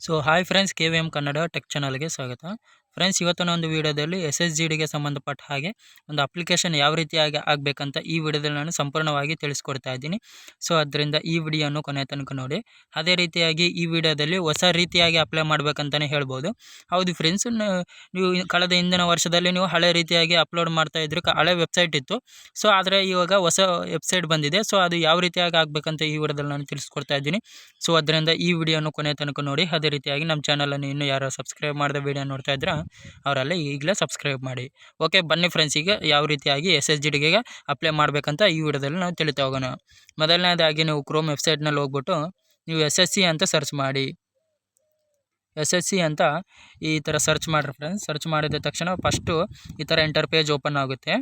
So hi friends, KVM Kannada tech ಚಾನಲ್ಗೆ ಸ್ವಾಗತ. Friends, ಇವತ್ತಿನ ಒಂದು ವಿಡಿಯೋದಲ್ಲಿ SSGDಗೆ ಸಂಬಂಧಪಟ್ಟ ಹಾಗೆ ಒಂದು ಅಪ್ಲಿಕೇಶನ್ ಯಾವ ರೀತಿಯಾಗಿ ಆಗಬೇಕಂತ ಈ ವಿಡಿಯೋದಲ್ಲಿ ನಾನು ಸಂಪೂರ್ಣವಾಗಿ ತಿಳಿಸ್ಕೊಡ್ತಾ ಇದ್ದೀನಿ. ಸೊ ಅದರಿಂದ ಈ ವಿಡಿಯೋನು ಕೊನೆ ತನಕ ನೋಡಿ. ಅದೇ ರೀತಿಯಾಗಿ ಈ ವಿಡಿಯೋದಲ್ಲಿ ಹೊಸ ರೀತಿಯಾಗಿ ಅಪ್ಲೈ ಮಾಡಬೇಕಂತಲೇ ಹೇಳ್ಬೋದು. ಹೌದು ಫ್ರೆಂಡ್ಸ್, ನೀವು ಕಳೆದ ಹಿಂದಿನ ವರ್ಷದಲ್ಲಿ ನೀವು ಹಳೆ ರೀತಿಯಾಗಿ ಅಪ್ಲೋಡ್ ಮಾಡ್ತಾ ಇದ್ರು, ಹಳೆ ವೆಬ್ಸೈಟ್ ಇತ್ತು. ಸೊ ಆದರೆ ಇವಾಗ ಹೊಸ ವೆಬ್ಸೈಟ್ ಬಂದಿದೆ. ಸೊ ಅದು ಯಾವ ರೀತಿಯಾಗಿ ಆಗಬೇಕಂತ ಈ ವಿಡಿಯೋದಲ್ಲಿ ನಾನು ತಿಳಿಸ್ಕೊಡ್ತಾ ಇದ್ದೀನಿ. ಸೊ ಅದರಿಂದ ಈ ವಿಡಿಯೋನು ಕೊನೆ ತನಕ ನೋಡಿ. ಅದೇ ರೀತಿಯಾಗಿ ನಮ್ಮ ಚಾನಲನ್ನು ಇನ್ನೂ ಯಾರು ಸಬ್ಸ್ಕ್ರೈಬ್ ಮಾಡದೆ ವಿಡಿಯೋ ನೋಡ್ತಾ ಇದ್ರೆ ಅವರೆಲ್ಲ ಈಗಲೇ ಸಬ್ಸ್ಕ್ರೈಬ್ ಮಾಡಿ. ಓಕೆ, ಬನ್ನಿ ಫ್ರೆಂಡ್ಸ್, ಈಗ ಯಾವ ರೀತಿಯಾಗಿ SSGDಗೆ ಅಪ್ಲೈ ಮಾಡಬೇಕಂತ ಈ ವಿಡಿಯೋದಲ್ಲಿ ನಾವು ತಿಳಿತಾ ಹೋಗೋಣ. ಮೊದಲನೇದಾಗಿ ನೀವು ಕ್ರೋಮ್ ವೆಬ್ಸೈಟ್ನಲ್ಲಿ ಹೋಗ್ಬಿಟ್ಟು ನೀವು SSC ಅಂತ ಸರ್ಚ್ ಮಾಡಿ. SSC ಅಂತ ಈ ಥರ ಸರ್ಚ್ ಮಾಡಿರಿ ಫ್ರೆಂಡ್ಸ್. ಸರ್ಚ್ ಮಾಡಿದ ತಕ್ಷಣ ಫಸ್ಟು ಈ ಥರ ಇಂಟರ್ ಪೇಜ್ ಓಪನ್ ಆಗುತ್ತೆ.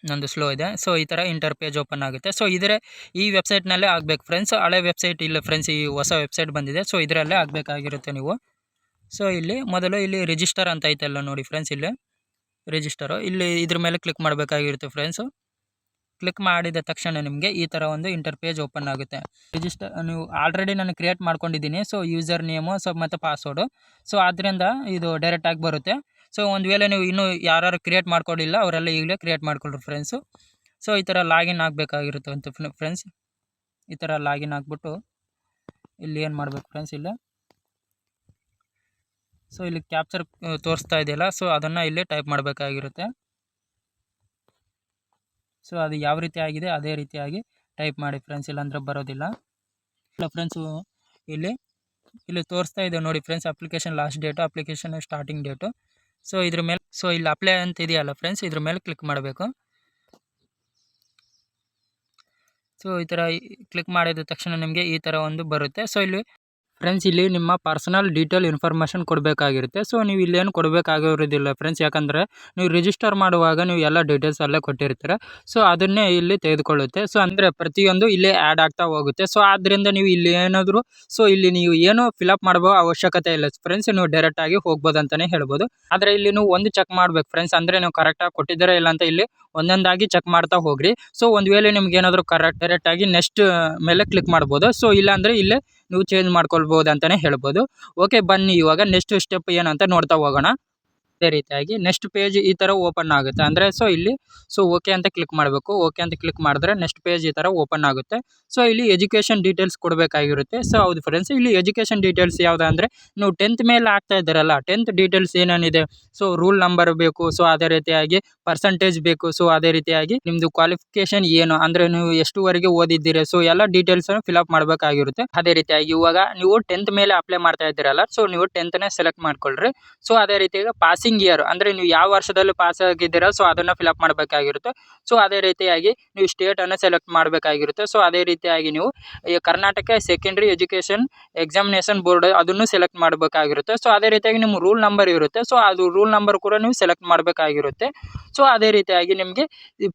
ನಂದು ಸ್ಲೋ ಇದೆ. ಸೊ ಈ ಥರ ಇಂಟರ್ ಪೇಜ್ ಓಪನ್ ಆಗುತ್ತೆ. ಸೊ ಈ ವೆಬ್ಸೈಟ್ನಲ್ಲೇ ಆಗಬೇಕು ಫ್ರೆಂಡ್ಸ್. ಹಳೆ ವೆಬ್ಸೈಟ್ ಇಲ್ಲ ಫ್ರೆಂಡ್ಸ್, ಈ ಹೊಸ ವೆಬ್ಸೈಟ್ ಬಂದಿದೆ. ಸೊ ಇದರಲ್ಲೇ ಆಗಬೇಕಾಗಿರುತ್ತೆ ನೀವು. ಸೊ ಇಲ್ಲಿ ಮೊದಲು ಇಲ್ಲಿ ರಿಜಿಸ್ಟರ್ ಅಂತ ಐತಲ್ಲ ನೋಡಿ ಫ್ರೆಂಡ್ಸ್, ಇಲ್ಲಿ ರಿಜಿಸ್ಟರು, ಇಲ್ಲಿ ಇದ್ರ ಮೇಲೆ ಕ್ಲಿಕ್ ಮಾಡಬೇಕಾಗಿರುತ್ತೆ ಫ್ರೆಂಡ್ಸು. ಕ್ಲಿಕ್ ಮಾಡಿದ ತಕ್ಷಣ ನಿಮಗೆ ಈ ಥರ ಒಂದು ಇಂಟರ್ ಪೇಜ್ ಓಪನ್ ಆಗುತ್ತೆ. ರಿಜಿಸ್ಟರ್ ನೀವು ಆಲ್ರೆಡಿ ನಾನು ಕ್ರಿಯೇಟ್ ಮಾಡ್ಕೊಂಡಿದ್ದೀನಿ. ಸೊ ಯೂಸರ್ ನೇಮು ಮತ್ತು ಪಾಸ್ವರ್ಡು. ಸೊ ಆದ್ದರಿಂದ ಇದು ಡೈರೆಕ್ಟಾಗಿ ಬರುತ್ತೆ. ಸೊ ಒಂದು ವೇಳೆ ನೀವು ಇನ್ನೂ ಯಾರು ಕ್ರಿಯೇಟ್ ಮಾಡ್ಕೊಂಡಿಲ್ಲ ಅವರೆಲ್ಲ ಈಗಲೇ ಕ್ರಿಯೇಟ್ ಮಾಡ್ಕೊಳ್ರಿ ಫ್ರೆಂಡ್ಸು. ಸೊ ಈ ಥರ ಲಾಗಿನ್ ಆಗಬೇಕಾಗಿರುತ್ತೆ ಅಂತ ಫ್ರೆಂಡ್ಸ್. ಈ ಥರ ಲಾಗಿನ್ ಆಗಿಬಿಟ್ಟು ಇಲ್ಲಿ ಏನು ಮಾಡಬೇಕು ಫ್ರೆಂಡ್ಸ್, ಇಲ್ಲ ಸೊ ಇಲ್ಲಿ ಕ್ಯಾಪ್ಚರ್ ತೋರಿಸ್ತಾ ಇದೆಯಲ್ಲ, ಸೊ ಅದನ್ನು ಇಲ್ಲಿ ಟೈಪ್ ಮಾಡಬೇಕಾಗಿರುತ್ತೆ. ಸೊ ಅದು ಯಾವ ರೀತಿ ಆಗಿದೆ ಅದೇ ರೀತಿಯಾಗಿ ಟೈಪ್ ಮಾಡಿ ಫ್ರೆಂಡ್ಸ್, ಇಲ್ಲಾಂದರೆ ಬರೋದಿಲ್ಲ. ಇಲ್ಲ ಫ್ರೆಂಡ್ಸು, ಇಲ್ಲಿ ತೋರಿಸ್ತಾ ಇದೆ ನೋಡಿ friends, application last date, application starting date. So ಇದ್ರ ಮೇಲೆ, ಸೊ ಇಲ್ಲಿ ಅಪ್ಲೈ ಅಂತ ಇದೆಯಲ್ಲ ಫ್ರೆಂಡ್ಸ್, ಇದ್ರ ಮೇಲೆ ಕ್ಲಿಕ್ ಮಾಡಬೇಕು. ಸೊ ಈ ಥರ ಕ್ಲಿಕ್ ಮಾಡಿದ ತಕ್ಷಣ ನಿಮಗೆ ಈ ಥರ ಒಂದು ಬರುತ್ತೆ. ಸೊ ಇಲ್ಲಿ ಫ್ರೆಂಡ್ಸ್, ಇಲ್ಲಿ ನಿಮ್ಮ ಪರ್ಸನಲ್ ಡೀಟೇಲ್ ಇನ್ಫಾರ್ಮೇಷನ್ ಕೊಡಬೇಕಾಗಿರುತ್ತೆ. ಸೊ ನೀವು ಇಲ್ಲೇನು ಕೊಡಬೇಕಾಗಿರೋದಿಲ್ಲ ಫ್ರೆಂಡ್ಸ್, ಯಾಕಂದರೆ ನೀವು ರಿಜಿಸ್ಟರ್ ಮಾಡುವಾಗ ನೀವು ಎಲ್ಲ ಡೀಟೇಲ್ಸ್ ಎಲ್ಲ ಕೊಟ್ಟಿರ್ತೀರ. ಸೊ ಅದನ್ನೇ ಇಲ್ಲಿ ತೆಗೆದುಕೊಳ್ಳುತ್ತೆ. ಸೊ ಅಂದರೆ ಪ್ರತಿಯೊಂದು ಇಲ್ಲೇ ಆ್ಯಡ್ ಆಗ್ತಾ ಹೋಗುತ್ತೆ. ಸೊ ಆದ್ದರಿಂದ ನೀವು ಇಲ್ಲಿ ಏನಾದರೂ, ಸೊ ಇಲ್ಲಿ ನೀವು ಏನು ಫಿಲಪ್ ಮಾಡೋ ಅವಶ್ಯಕತೆ ಇಲ್ಲ ಫ್ರೆಂಡ್ಸ್, ನೀವು ಡೈರೆಕ್ಟಾಗಿ ಹೋಗ್ಬೋದು ಅಂತಲೇ ಹೇಳ್ಬೋದು. ಆದರೆ ಇಲ್ಲಿ ನೀವು ಒಂದು ಚೆಕ್ ಮಾಡಬೇಕು ಫ್ರೆಂಡ್ಸ್, ಅಂದರೆ ನೀವು ಕರೆಕ್ಟಾಗಿ ಕೊಟ್ಟಿದ್ದೀರಾ ಇಲ್ಲ ಅಂತ ಇಲ್ಲಿ ಒಂದೊಂದಾಗಿ ಚೆಕ್ ಮಾಡ್ತಾ ಹೋಗ್ರಿ. ಸೊ ಒಂದು ವೇಳೆ ನಿಮ್ಗೆ ಏನಾದರೂ ಡೈರೆಕ್ಟಾಗಿ ನೆಕ್ಸ್ಟ್ ಮೇಲೆ ಕ್ಲಿಕ್ ಮಾಡ್ಬೋದು. ಸೊ ಇಲ್ಲಾಂದರೆ ಇಲ್ಲೇ ನೀವು ಚೇಂಜ್ ಮಾಡ್ಕೊಳ್ಬೋದು ಅಂತಲೇ ಹೇಳ್ಬೋದು. ಓಕೆ, ಬನ್ನಿ ಇವಾಗ ನೆಕ್ಸ್ಟ್ ಸ್ಟೆಪ್ ಏನಂತ ನೋಡ್ತಾ ಹೋಗೋಣ. ಅದೇ ರೀತಿಯಾಗಿ ನೆಕ್ಸ್ಟ್ ಪೇಜ್ ಈ ಥರ ಓಪನ್ ಆಗುತ್ತೆ. ಅಂದರೆ ಸೊ ಇಲ್ಲಿ ಓಕೆ ಅಂತ ಕ್ಲಿಕ್ ಮಾಡಬೇಕು. ಓಕೆ ಅಂತ ಕ್ಲಿಕ್ ಮಾಡಿದ್ರೆ ನೆಕ್ಸ್ಟ್ ಪೇಜ್ ಈ ಥರ ಓಪನ್ ಆಗುತ್ತೆ. ಸೊ ಇಲ್ಲಿ ಎಜುಕೇಷನ್ ಡೀಟೇಲ್ಸ್ ಕೊಡಬೇಕಾಗಿರುತ್ತೆ. ಸೊ ಹೌದು ಫ್ರೆಂಡ್ಸ್, ಇಲ್ಲಿ ಎಜುಕೇಷನ್ ಡೀಟೇಲ್ಸ್ ಯಾವುದು ಅಂದರೆ ನೀವು 10th ಮೇಲೆ ಆಗ್ತಾ ಇದ್ದಾರಲ್ಲ, 10th ಡೀಟೇಲ್ಸ್ ಏನೇನಿದೆ, ಸೊ ರೂಲ್ ನಂಬರ್ ಬೇಕು. ಸೊ ಅದೇ ರೀತಿಯಾಗಿ ಪರ್ಸಂಟೇಜ್ ಬೇಕು. ಸೊ ಅದೇ ರೀತಿಯಾಗಿ ನಿಮ್ಮದು ಕ್ವಾಲಿಫಿಕೇಷನ್ ಏನು, ಅಂದರೆ ನೀವು ಎಷ್ಟುವರೆಗೆ ಓದಿದ್ದೀರಿ, ಸೊ ಎಲ್ಲ ಡೀಟೇಲ್ಸ್ ಫಿಲಪ್ ಮಾಡಬೇಕಾಗಿರುತ್ತೆ. ಅದೇ ರೀತಿಯಾಗಿ ಇವಾಗ ನೀವು 10th ಮೇಲೆ ಅಪ್ಲೈ ಮಾಡ್ತಾ ಇದ್ದೀರಲ್ಲ, ಸೊ ನೀವು 10th ಸೆಲೆಕ್ಟ್ ಮಾಡ್ಕೊಳ್ರಿ. ಸೊ ಅದೇ ರೀತಿಯಾಗಿ ಪಾಸಿಂಗ್ ಇಯರ್, ಅಂದರೆ ನೀವು ಯಾವ ವರ್ಷದಲ್ಲಿ ಪಾಸ್ ಆಗಿದ್ದೀರಾ, ಸೊ ಅದನ್ನು ಫಿಲಪ್ ಮಾಡಬೇಕಾಗಿರುತ್ತೆ. ಸೊ ಅದೇ ರೀತಿಯಾಗಿ ನೀವು ಸ್ಟೇಟನ್ನು ಸೆಲೆಕ್ಟ್ ಮಾಡಬೇಕಾಗಿರುತ್ತೆ. ಸೊ ಅದೇ ರೀತಿಯಾಗಿ ನೀವು Karnataka secondary education examination board ಅದನ್ನು ಸೆಲೆಕ್ಟ್ ಮಾಡಬೇಕಾಗಿರುತ್ತೆ. ಸೊ ಅದೇ ರೀತಿಯಾಗಿ ನಿಮ್ಮ ರೂಲ್ ನಂಬರ್ ಇರುತ್ತೆ. ಸೊ ಅದು ರೂಲ್ ನಂಬರ್ ಕೂಡ ನೀವು ಸೆಲೆಕ್ಟ್ ಮಾಡಬೇಕಾಗಿರುತ್ತೆ. ಸೊ ಅದೇ ರೀತಿಯಾಗಿ ನಿಮಗೆ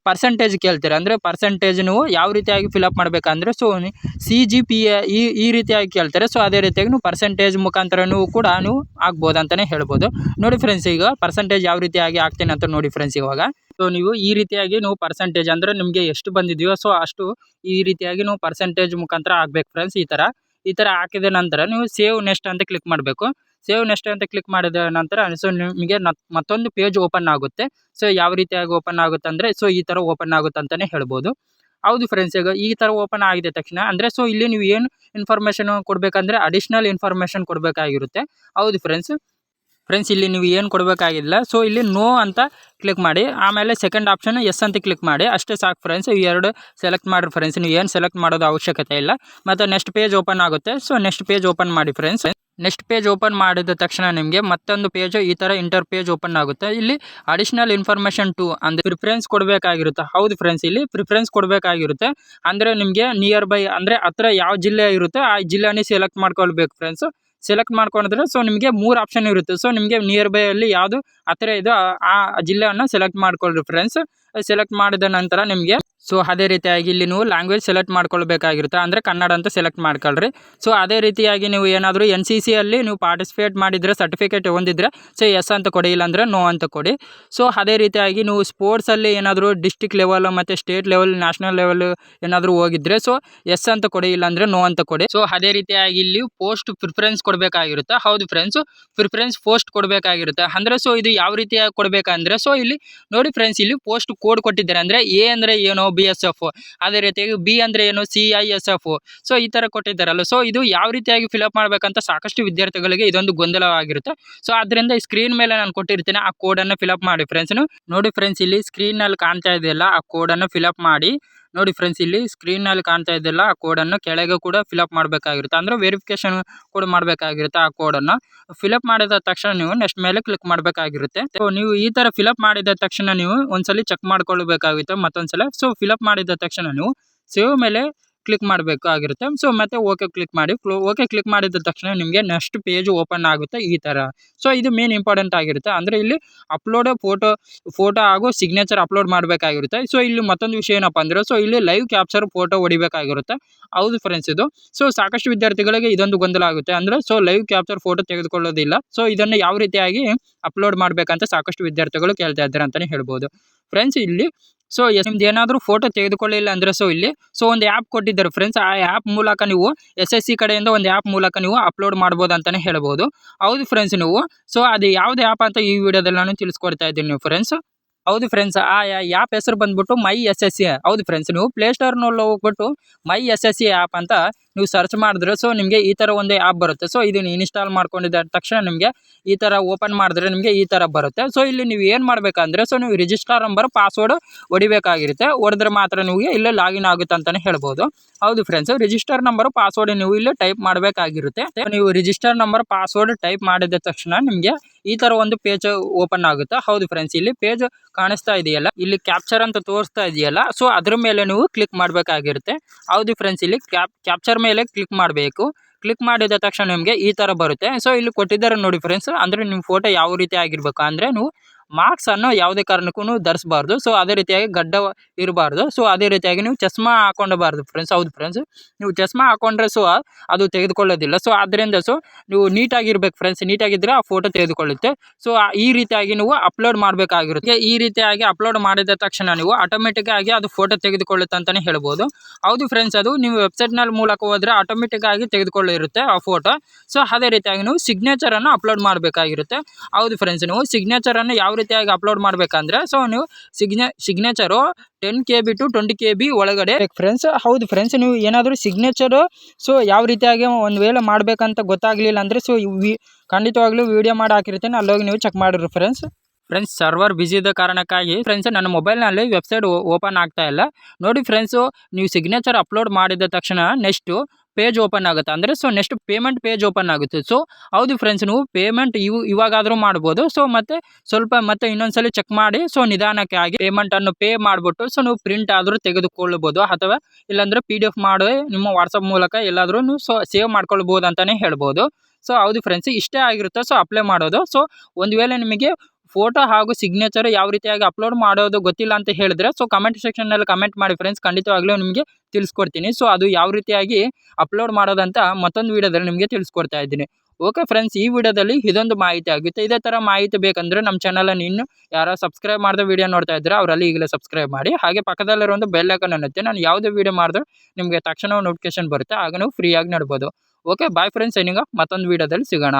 ಪರ್ಸೆಂಟೇಜ್ ಕೇಳ್ತೀರಾ, ಅಂದರೆ ಪರ್ಸೆಂಟೇಜ್ ನೀವು ಯಾವ ರೀತಿಯಾಗಿ ಫಿಲಪ್ ಮಾಡಬೇಕಂದ್ರೆ, ಸೊ CGPA ಈ ರೀತಿಯಾಗಿ ಕೇಳ್ತಾರೆ. ಸೊ ಅದೇ ರೀತಿಯಾಗಿ ನೀವು ಪರ್ಸೆಂಟೇಜ್ ಮುಖಾಂತರ ಕೂಡ ನೀವು ಆಗ್ಬೋದು ಅಂತಲೇ ಹೇಳ್ಬೋದು. ನೋಡಿ ಫ್ರೆಂಡ್ಸ್, ಈಗ ಪರ್ಸೆಂಟೇಜ್ ಯಾವ ರೀತಿಯಾಗಿ ಆಗ್ತೇನೆ ಅಂತ ನೋಡಿ ಫ್ರೆಂಡ್ಸ್. ಇವಾಗ ಸೊ ನೀವು ಈ ರೀತಿಯಾಗಿ ನೀವು ಪರ್ಸೆಂಟೇಜ್ ಅಂದರೆ ನಿಮಗೆ ಎಷ್ಟು ಬಂದಿದೆಯೋ ಸೊ ಅಷ್ಟು ಈ ರೀತಿಯಾಗಿ ನೀವು ಪರ್ಸೆಂಟೇಜ್ ಮುಖಾಂತರ ಆಗಬೇಕು ಫ್ರೆಂಡ್ಸ್. ಈ ಥರ ಹಾಕಿದ ನಂತರ ನೀವು ಸೇವ್ ನೆಕ್ಸ್ಟ್ ಅಂತ ಕ್ಲಿಕ್ ಮಾಡಬೇಕು. ಸೇವ್ ನೆಕ್ಸ್ಟ್ ಅಂತ ಕ್ಲಿಕ್ ಮಾಡಿದ ನಂತರ ಸೊ ನಿಮಗೆ ಮತ್ತೊಂದು ಪೇಜ್ ಓಪನ್ ಆಗುತ್ತೆ. ಸೊ ಯಾವ ರೀತಿಯಾಗಿ ಓಪನ್ ಆಗುತ್ತೆ ಅಂದರೆ, ಸೊ ಈ ಥರ ಓಪನ್ ಆಗುತ್ತೆ ಅಂತಲೇ ಹೇಳ್ಬೋದು. ಹೌದು ಫ್ರೆಂಡ್ಸ್, ಈಗ ಈ ಥರ ಓಪನ್ ಆಗಿದೆ ತಕ್ಷಣ ಅಂದರೆ, ಸೊ ಇಲ್ಲಿ ನೀವು ಏನು ಇನ್ಫಾರ್ಮೇಷನ್ ಕೊಡಬೇಕಂದ್ರೆ ಅಡಿಷ್ನಲ್ ಇನ್ಫಾರ್ಮೇಷನ್ ಕೊಡಬೇಕಾಗಿರುತ್ತೆ. ಹೌದು ಫ್ರೆಂಡ್ಸ್, ಇಲ್ಲಿ ನೀವು ಏನು ಕೊಡಬೇಕಾಗಿಲ್ಲ. ಸೊ ಇಲ್ಲಿ ನೋ ಅಂತ ಕ್ಲಿಕ್ ಮಾಡಿ, ಆಮೇಲೆ ಸೆಕೆಂಡ್ ಆಪ್ಷನ್ ಎಸ್ ಅಂತ ಕ್ಲಿಕ್ ಮಾಡಿ, ಅಷ್ಟೇ ಸಾಕು ಫ್ರೆಂಡ್ಸ್. ಈ ಎರಡು ಸೆಲೆಕ್ಟ್ ಮಾಡಿರಿ ಫ್ರೆಂಡ್ಸ್, ನೀವು ಏನು ಸೆಲೆಕ್ಟ್ ಮಾಡೋದು ಅವಶ್ಯಕತೆ ಇಲ್ಲ. ಮತ್ತು ನೆಕ್ಸ್ಟ್ ಪೇಜ್ ಓಪನ್ ಆಗುತ್ತೆ. ಸೊ ನೆಕ್ಸ್ಟ್ ಪೇಜ್ ಓಪನ್ ಮಾಡಿ ಫ್ರೆಂಡ್ಸ್. ನೆಕ್ಸ್ಟ್ ಪೇಜ್ ಓಪನ್ ಮಾಡಿದ ತಕ್ಷಣ ನಿಮಗೆ ಮತ್ತೊಂದು ಪೇಜ್ ಈ ಥರ ಇಂಟರ್ ಪೇಜ್ ಓಪನ್ ಆಗುತ್ತೆ. ಇಲ್ಲಿ ಅಡಿಷ್ನಲ್ ಇನ್ಫಾರ್ಮೇಷನ್ 2 ಅಂದರೆ ಪ್ರಿಫರೆನ್ಸ್ ಕೊಡಬೇಕಾಗಿರುತ್ತೆ. ಹೌದು ಫ್ರೆಂಡ್ಸ್, ಇಲ್ಲಿ ಪ್ರಿಫರೆನ್ಸ್ ಕೊಡಬೇಕಾಗಿರುತ್ತೆ. ಅಂದರೆ ನಿಮಗೆ ನಿಯರ್ ಬೈ, ಅಂದರೆ ಹತ್ರ ಯಾವ ಜಿಲ್ಲೆ ಇರುತ್ತೆ ಆ ಜಿಲ್ಲೆನೇ ಸೆಲೆಕ್ಟ್ ಮಾಡ್ಕೊಳ್ಬೇಕು ಫ್ರೆಂಡ್ಸ್. ಸೆಲೆಕ್ಟ್ ಮಾಡ್ಕೊಂಡಿದ್ರೆ ಸೊ ನಿಮಗೆ 3 ಆಪ್ಷನ್ ಇರುತ್ತೆ. ಸೊ ನಿಮಗೆ ನಿಯರ್ ಬೈ ಅಲ್ಲಿ ಯಾವುದು ಹತ್ತಿರ ಇದೆ ಆ ಜಿಲ್ಲೆಯನ್ನು ಸೆಲೆಕ್ಟ್ ಮಾಡ್ಕೊಳ್ರಿ ಫ್ರೆಂಡ್ಸ್. ಸೆಲೆಕ್ಟ್ ಮಾಡಿದ ನಂತರ ನಿಮಗೆ ಸೊ ಅದೇ ರೀತಿಯಾಗಿ ಇಲ್ಲಿ ನೀವು ಲ್ಯಾಂಗ್ವೇಜ್ ಸೆಲೆಕ್ಟ್ ಮಾಡ್ಕೊಳ್ಬೇಕಾಗಿರುತ್ತೆ, ಅಂದರೆ ಕನ್ನಡ ಅಂತ ಸೆಲೆಕ್ಟ್ ಮಾಡ್ಕೊಳ್ರಿ. ಸೊ ಅದೇ ರೀತಿಯಾಗಿ ನೀವು ಏನಾದರೂ NCCಯಲ್ಲಿ ನೀವು ಪಾರ್ಟಿಸಿಪೇಟ್ ಮಾಡಿದರೆ ಸರ್ಟಿಫಿಕೇಟ್ ಹೊಂದಿದ್ರೆ ಸೊ ಎಸ್ ಅಂತ ಕೊಡಿ, ಇಲ್ಲಾಂದರೆ ನೋ ಅಂತ ಕೊಡಿ. ಸೊ ಅದೇ ರೀತಿಯಾಗಿ ನೀವು ಸ್ಪೋರ್ಟ್ಸಲ್ಲಿ ಏನಾದರೂ ಡಿಸ್ಟಿಕ್ ಲೆವೆಲ್ ಮತ್ತು ಸ್ಟೇಟ್ ಲೆವೆಲ್, ನ್ಯಾಷನಲ್ ಲೆವೆಲ್ ಏನಾದರೂ ಹೋಗಿದ್ರೆ ಸೊ ಎಸ್ ಅಂತ ಕೊಡಿ, ಇಲ್ಲಾಂದರೆ ನೋ ಅಂತ ಕೊಡಿ. ಸೊ ಅದೇ ರೀತಿಯಾಗಿ ಇಲ್ಲಿ ಪೋಸ್ಟ್ ಪ್ರಿಫರೆನ್ಸ್ ಕೊಡಬೇಕಾಗಿರುತ್ತೆ. ಹೌದು ಫ್ರೆಂಡ್ಸ್, ಪ್ರಿಫರೆನ್ಸ್ ಪೋಸ್ಟ್ ಕೊಡಬೇಕಾಗಿರುತ್ತೆ. ಅಂದರೆ ಸೊ ಇದು ಯಾವ ರೀತಿಯಾಗಿ ಕೊಡಬೇಕಂದ್ರೆ ಸೊ ಇಲ್ಲಿ ನೋಡಿ ಫ್ರೆಂಡ್ಸ್, ಇಲ್ಲಿ ಪೋಸ್ಟ್ ಕೋಡ್ ಕೊಟ್ಟಿದ್ದಾರೆ. ಅಂದರೆ ಎ ಅಂದರೆ ಏನು BSF, ಅದೇ ರೀತಿಯಾಗಿ ಬಿ ಅಂದರೆ ಏನು CISF. ಸೊ ಈ ಥರ ಕೊಟ್ಟಿದ್ದಾರಲ್ಲ, ಸೊ ಇದು ಯಾವ ರೀತಿಯಾಗಿ ಫಿಲಪ್ ಮಾಡಬೇಕಂತ ಸಾಕಷ್ಟು ವಿದ್ಯಾರ್ಥಿಗಳಿಗೆ ಇದೊಂದು ಗೊಂದಲವಾಗಿರುತ್ತೆ. ಸೊ ಅದರಿಂದ ಈ ಸ್ಕ್ರೀನ್ ಮೇಲೆ ನಾನು ಕೊಟ್ಟಿರ್ತೀನಿ, ಆ ಕೋಡನ್ನು ಫಿಲಪ್ ಮಾಡಿ ಫ್ರೆಂಡ್ಸ್. ನೋಡಿ ಫ್ರೆಂಡ್ಸ್, ಇಲ್ಲಿ ಸ್ಕ್ರೀನಲ್ಲಿ ಕಾಣ್ತಾ ಇದೆಯಲ್ಲ, ಆ ಕೋಡನ್ನು ಫಿಲಪ್ ಮಾಡಿ. ನೋಡಿ ಫ್ರೆಂಡ್ಸ್, ಇಲ್ಲಿ ಸ್ಕ್ರೀನಲ್ಲಿ ಕಾಣ್ತಾ ಇದೆಯಲ್ಲ, ಆ ಕೋಡನ್ನು ಕೆಳಗೆ ಕೂಡ ಫಿಲಪ್ ಮಾಡಬೇಕಾಗಿರುತ್ತೆ. ಅಂದರೆ ವೆರಿಫಿಕೇಶನ್ ಕೂಡ ಮಾಡಬೇಕಾಗಿರುತ್ತೆ. ಆ ಕೋಡನ್ನು ಫಿಲಪ್ ಮಾಡಿದ ತಕ್ಷಣ ನೀವು ನೆಕ್ಸ್ಟ್ ಮೇಲೆ ಕ್ಲಿಕ್ ಮಾಡಬೇಕಾಗಿರುತ್ತೆ. ಸೊ ನೀವು ಈ ಥರ ಫಿಲಪ್ ಮಾಡಿದ ತಕ್ಷಣ ನೀವು ಒಂದ್ಸಲಿ ಚೆಕ್ ಮಾಡ್ಕೊಳ್ಬೇಕಾಗುತ್ತೆ ಮತ್ತೊಂದ್ಸಲ. ಸೊ ಫಿಲಪ್ ಮಾಡಿದ ತಕ್ಷಣ ನೀವು ಸೇವ್ ಮೇಲೆ ಕ್ಲಿಕ್ ಮಾಡಬೇಕಾಗಿರುತ್ತೆ. ಸೊ ಮತ್ತೆ ಓಕೆ ಕ್ಲಿಕ್ ಮಾಡಿ. ಓಕೆ ಕ್ಲಿಕ್ ಮಾಡಿದ ತಕ್ಷಣ ನಿಮಗೆ ನೆಕ್ಸ್ಟ್ ಪೇಜ್ ಓಪನ್ ಆಗುತ್ತೆ ಈ ಥರ. ಸೊ ಇದು ಮೇನ್ ಇಂಪಾರ್ಟೆಂಟ್ ಆಗಿರುತ್ತೆ. ಅಂದರೆ ಇಲ್ಲಿ ಅಪ್ಲೋಡ್ ಫೋಟೋ ಹಾಗೂ ಸಿಗ್ನೇಚರ್ ಅಪ್ಲೋಡ್ ಮಾಡಬೇಕಾಗಿರುತ್ತೆ. ಸೊ ಇಲ್ಲಿ ಮತ್ತೊಂದು ವಿಷಯ ಏನಪ್ಪ ಅಂದರೆ ಸೊ ಇಲ್ಲಿ ಲೈವ್ ಕ್ಯಾಪ್ಚರ್ ಫೋಟೋ ಹೊಡಿಬೇಕಾಗಿರುತ್ತೆ. ಹೌದು ಫ್ರೆಂಡ್ಸ್, ಇದು ಸೊ ಸಾಕಷ್ಟು ವಿದ್ಯಾರ್ಥಿಗಳಿಗೆ ಇದೊಂದು ಗೊಂದಲ ಆಗುತ್ತೆ. ಅಂದರೆ ಸೊ ಲೈವ್ ಕ್ಯಾಪ್ಚರ್ ಫೋಟೋ ತೆಗೆದುಕೊಳ್ಳೋದಿಲ್ಲ. ಸೊ ಇದನ್ನು ಯಾವ ರೀತಿಯಾಗಿ ಅಪ್ಲೋಡ್ ಮಾಡಬೇಕಂತ ಸಾಕಷ್ಟು ವಿದ್ಯಾರ್ಥಿಗಳು ಕೇಳ್ತಾ ಇದ್ದಾರೆ ಅಂತಲೇ ಹೇಳ್ಬೋದು ಫ್ರೆಂಡ್ಸ್. ಇಲ್ಲಿ ಸೊ ನಿಮ್ದು ಏನಾದರೂ ಫೋಟೋ ತೆಗೆದುಕೊಳ್ಳಿಲ್ಲ ಅಂದರೆ ಸೊ ಇಲ್ಲಿ ಸೊ ಒಂದು ಆ್ಯಪ್ ಕೊಟ್ಟಿದ್ದಾರೆ ಫ್ರೆಂಡ್ಸ್. ಆ ಆ್ಯಪ್ ಮೂಲಕ ನೀವು SSC ಕಡೆಯಿಂದ ಒಂದು ಆ್ಯಪ್ ಮೂಲಕ ನೀವು ಅಪ್ಲೋಡ್ ಮಾಡ್ಬೋದು ಅಂತಲೇ ಹೇಳ್ಬೋದು. ಹೌದು ಫ್ರೆಂಡ್ಸ್, ನೀವು ಸೊ ಅದು ಯಾವ್ದು ಆ್ಯಪ್ ಅಂತ ಈ ವಿಡಿಯೋದಲ್ಲಿ ನಾನು ತಿಳಿಸ್ಕೊಡ್ತಾ ಇದ್ದೀನಿ ನೀವು ಫ್ರೆಂಡ್ಸ್. ಹೌದು ಫ್ರೆಂಡ್ಸ್, ಆ ಆ್ಯಪ್ ಹೆಸರು ಬಂದ್ಬಿಟ್ಟು ಮೈ SSC. ಹೌದು ಫ್ರೆಂಡ್ಸ್, ನೀವು ಪ್ಲೇಸ್ಟೋರ್ನಲ್ಲಿ ಹೋಗ್ಬಿಟ್ಟು ಮೈ SSC ಆ್ಯಪ್ ಅಂತ ನೀವು ಸರ್ಚ್ ಮಾಡಿದ್ರೆ ಸೊ ನಿಮಗೆ ಈ ಥರ ಒಂದು ಆ್ಯಪ್ ಬರುತ್ತೆ. ಸೊ ಇದನ್ನು ಇನ್ಸ್ಟಾಲ್ ಮಾಡ್ಕೊಂಡಿದ್ದ ತಕ್ಷಣ ನಿಮಗೆ ಈ ಥರ ಓಪನ್ ಮಾಡಿದ್ರೆ ನಿಮಗೆ ಈ ಥರ ಬರುತ್ತೆ. ಸೊ ಇಲ್ಲಿ ನೀವು ಏನು ಮಾಡಬೇಕಂದ್ರೆ ಸೊ ನೀವು ರಿಜಿಸ್ಟರ್ ನಂಬರ್ ಪಾಸ್ವರ್ಡ್ ಹೊಡಿಬೇಕಾಗಿರುತ್ತೆ. ಹೊಡೆದ್ರೆ ಮಾತ್ರ ನಿಮಗೆ ಇಲ್ಲೇ ಲಾಗಿನ್ ಆಗುತ್ತೆ ಅಂತಲೇ ಹೇಳ್ಬೋದು. ಹೌದು ಫ್ರೆಂಡ್ಸ್, ರಿಜಿಸ್ಟರ್ ನಂಬರ್ ಪಾಸ್ವರ್ಡ್ ನೀವು ಇಲ್ಲಿ ಟೈಪ್ ಮಾಡಬೇಕಾಗಿರುತ್ತೆ. ನೀವು ರಿಜಿಸ್ಟರ್ ನಂಬರ್ ಪಾಸ್ವರ್ಡ್ ಟೈಪ್ ಮಾಡಿದ ತಕ್ಷಣ ನಿಮಗೆ ಈ ಥರ ಒಂದು ಪೇಜ್ ಓಪನ್ ಆಗುತ್ತೆ. ಹೌದು ಫ್ರೆಂಡ್ಸ್, ಇಲ್ಲಿ ಪೇಜ್ ಕಾಣಿಸ್ತಾ ಇದೆಯಲ್ಲ, ಇಲ್ಲಿ ಕ್ಯಾಪ್ಚರ್ ಅಂತ ತೋರಿಸ್ತಾ ಇದೆಯಲ್ಲ, ಸೊ ಅದ್ರ ಮೇಲೆ ನೀವು ಕ್ಲಿಕ್ ಮಾಡಬೇಕಾಗಿರುತ್ತೆ. ಹೌದು ಫ್ರೆಂಡ್ಸ್, ಇಲ್ಲಿ ಕ್ಯಾಪ್ಚರ್ ಮೇಲೆ ಕ್ಲಿಕ್ ಮಾಡಬೇಕು. ಕ್ಲಿಕ್ ಮಾಡಿದ ತಕ್ಷಣ ನಿಮಗೆ ಈ ಥರ ಬರುತ್ತೆ. ಸೊ ಇಲ್ಲಿ ಕೊಟ್ಟಿದ್ದಾರೆ ನೋಡಿ ಫ್ರೆಂಡ್ಸ್. ಅಂದರೆ ನಿಮ್ಮ ಫೋಟೋ ಯಾವ ರೀತಿ ಆಗಿರ್ಬೇಕು ಅಂದರೆ ನೀವು ಮಾರ್ಕ್ಸ್ ಅನ್ನು ಯಾವುದೇ ಕಾರಣಕ್ಕೂ ಧರಿಸಬಾರ್ದು. ಸೊ ಅದೇ ರೀತಿಯಾಗಿ ಗಡ್ಡ ಇರಬಾರ್ದು. ಸೊ ಅದೇ ರೀತಿಯಾಗಿ ನೀವು ಚಸ್ಮಾ ಹಾಕೊಂಡಬಾರ್ದು ಫ್ರೆಂಡ್ಸ್. ಹೌದು ಫ್ರೆಂಡ್ಸ್, ನೀವು ಚಸ್ಮಾ ಹಾಕೊಂಡ್ರೆ ಸೊ ಅದು ತೆಗೆದುಕೊಳ್ಳೋದಿಲ್ಲ. ಸೊ ಆದ್ದರಿಂದ ಸೊ ನೀವು ನೀಟಾಗಿರ್ಬೇಕು ಫ್ರೆಂಡ್ಸ್. ನೀಟಾಗಿದ್ದರೆ ಆ ಫೋಟೋ ತೆಗೆದುಕೊಳ್ಳುತ್ತೆ. ಸೊ ಈ ರೀತಿಯಾಗಿ ನೀವು ಅಪ್ಲೋಡ್ ಮಾಡಬೇಕಾಗಿರುತ್ತೆ. ಈ ರೀತಿಯಾಗಿ ಅಪ್ಲೋಡ್ ಮಾಡಿದ ತಕ್ಷಣ ನೀವು ಆಟೋಮೆಟಿಕ್ ಆಗಿ ಅದು ಫೋಟೋ ತೆಗೆದುಕೊಳ್ಳುತ್ತೆ ಅಂತಲೇ ಹೇಳ್ಬೋದು. ಹೌದು ಫ್ರೆಂಡ್ಸ್, ಅದು ನೀವು ವೆಬ್ಸೈಟ್ನಲ್ಲಿ ಮೂಲಕ ಹೋದರೆ ಆಟೋಮೆಟಿಕ್ ಆಗಿ ತೆಗೆದುಕೊಳ್ಳಿರುತ್ತೆ ಆ ಫೋಟೋ. ಸೊ ಅದೇ ರೀತಿಯಾಗಿ ನೀವು ಸಿಗ್ನೇಚರನ್ನು ಅಪ್ಲೋಡ್ ಮಾಡಬೇಕಾಗಿರುತ್ತೆ. ಹೌದು ಫ್ರೆಂಡ್ಸ್, ನೀವು ಸಿಗ್ನೇಚರನ್ನು ಯಾವ ರೀತಿಯಾಗಿ ಅಪ್ಲೋಡ್ ಮಾಡಬೇಕಂದ್ರೆ ಸೊ ನೀವು ಸಿಗ್ನೇಚರು 10 KB to 20 KB ಒಳಗಡೆ ಫ್ರೆಂಡ್ಸ್. ಹೌದು ಫ್ರೆಂಡ್ಸ್, ನೀವು ಏನಾದರೂ ಸಿಗ್ನೇಚರು ಸೊ ಯಾವ ರೀತಿಯಾಗಿ ಒಂದು ವೇಳೆ ಮಾಡಬೇಕಂತ ಗೊತ್ತಾಗಲಿಲ್ಲ ಅಂದರೆ ಸೊ ಖಂಡಿತವಾಗ್ಲೂ ವಿಡಿಯೋ ಮಾಡಿ ಹಾಕಿರ್ತೀನಿ, ಅಲ್ಲೋಗಿ ನೀವು ಚೆಕ್ ಮಾಡಿರಿ ಫ್ರೆಂಡ್ಸ್. ಸರ್ವರ್ ಬಿಸಿ ಇದ್ದ ಕಾರಣಕ್ಕಾಗಿ ಫ್ರೆಂಡ್ಸ್ ನನ್ನ ಮೊಬೈಲ್ನಲ್ಲಿ ವೆಬ್ಸೈಟ್ ಓಪನ್ ಆಗ್ತಾ ಇಲ್ಲ. ನೋಡಿ ಫ್ರೆಂಡ್ಸು, ನೀವು ಸಿಗ್ನೇಚರ್ ಅಪ್ಲೋಡ್ ಮಾಡಿದ ತಕ್ಷಣ ನೆಕ್ಸ್ಟು ಪೇಜ್ ಓಪನ್ ಆಗುತ್ತೆ. ಅಂದರೆ so next payment page open ಆಗುತ್ತೆ. ಸೊ ಹೌದು ಫ್ರೆಂಡ್ಸ್, ನೀವು ಪೇಮೆಂಟ್ ಇವಾಗಾದರೂ ಮಾಡ್ಬೋದು. ಸೊ ಮತ್ತೆ ಇನ್ನೊಂದ್ಸಲಿ ಚೆಕ್ ಮಾಡಿ ಸೊ ನಿಧಾನಕ್ಕೆ ಆಗಿ ಪೇಮೆಂಟನ್ನು ಪೇ ಮಾಡಿಬಿಟ್ಟು ಸೊ ನೀವು ಪ್ರಿಂಟ್ ಆದರೂ ತೆಗೆದುಕೊಳ್ಳಬಹುದು, ಅಥವಾ ಇಲ್ಲಾಂದರೆ PDF ಮಾಡಿ ನಿಮ್ಮ ವಾಟ್ಸಪ್ ಮೂಲಕ ಎಲ್ಲಾದರೂ ನೀವು ಸೊ ಸೇವ್ ಮಾಡ್ಕೊಳ್ಬೋದು ಅಂತಲೇ ಹೇಳ್ಬೋದು. ಸೊ ಹೌದು ಫ್ರೆಂಡ್ಸ್, ಇಷ್ಟೇ ಆಗಿರುತ್ತೆ ಸೊ ಅಪ್ಲೈ ಮಾಡೋದು. ಸೊ ಒಂದು ವೇಳೆ ನಿಮಗೆ ಫೋಟೋ ಹಾಗೂ ಸಿಗ್ನೇಚರ್ ಯಾವ ರೀತಿಯಾಗಿ ಅಪ್ಲೋಡ್ ಮಾಡೋದು ಗೊತ್ತಿಲ್ಲ ಅಂತ ಹೇಳಿದ್ರೆ ಸೊ ಕಮೆಂಟ್ ಸೆಕ್ಷನ್ನಲ್ಲಿ ಕಮೆಂಟ್ ಮಾಡಿ ಫ್ರೆಂಡ್ಸ್. ಖಂಡಿತವಾಗ್ಲೂ ನಿಮಗೆ ತಿಳಿಸ್ಕೊಡ್ತೀನಿ. ಸೊ ಅದು ಯಾವ ರೀತಿಯಾಗಿ ಅಪ್ಲೋಡ್ ಮಾಡೋದಂತ ಮತ್ತೊಂದು ವೀಡಿಯೋದಲ್ಲಿ ನಿಮಗೆ ತಿಳಿಸ್ಕೊಡ್ತಾ ಇದ್ದೀನಿ. ಓಕೆ ಫ್ರೆಂಡ್ಸ್, ಈ ವಿಡಿಯೋದಲ್ಲಿ ಇದೊಂದು ಮಾಹಿತಿ ಆಗುತ್ತೆ. ಇದೇ ಥರ ಮಾಹಿತಿ ಬೇಕಂದರೆ ನಮ್ಮ ಚಾನಲನ್ನು ಇನ್ನೂ ಯಾರು ಸಬ್ಸ್ಕ್ರೈಬ್ ಮಾಡಿದ ವೀಡಿಯೋ ನೋಡ್ತಾ ಇದ್ದರೆ ಅವರಲ್ಲಿ ಈಗಲೇ ಸಬ್ಸ್ಕ್ರೈಬ್ ಮಾಡಿ. ಹಾಗೆ ಪಕ್ಕದಲ್ಲಿರೋ ಒಂದು ಬೆಲ್ ಐಕಾನ್ ಅನ್ನುತ್ತೆ. ನಾನು ಯಾವುದೇ ವೀಡಿಯೋ ಮಾಡಿದ್ರೆ ನಿಮಗೆ ತಕ್ಷಣ ನೋಟಿಫಿಕೇಶನ್ ಬರುತ್ತೆ, ಆಗ ನೀವು ಫ್ರೀಯಾಗಿ ನೋಡ್ಬೋದು. ಓಕೆ ಬಾಯ್ ಫ್ರೆಂಡ್ಸ್, ಇನ್ನೀಗ ಮತ್ತೊಂದು ವೀಡಿಯೋದಲ್ಲಿ ಸಿಗೋಣ.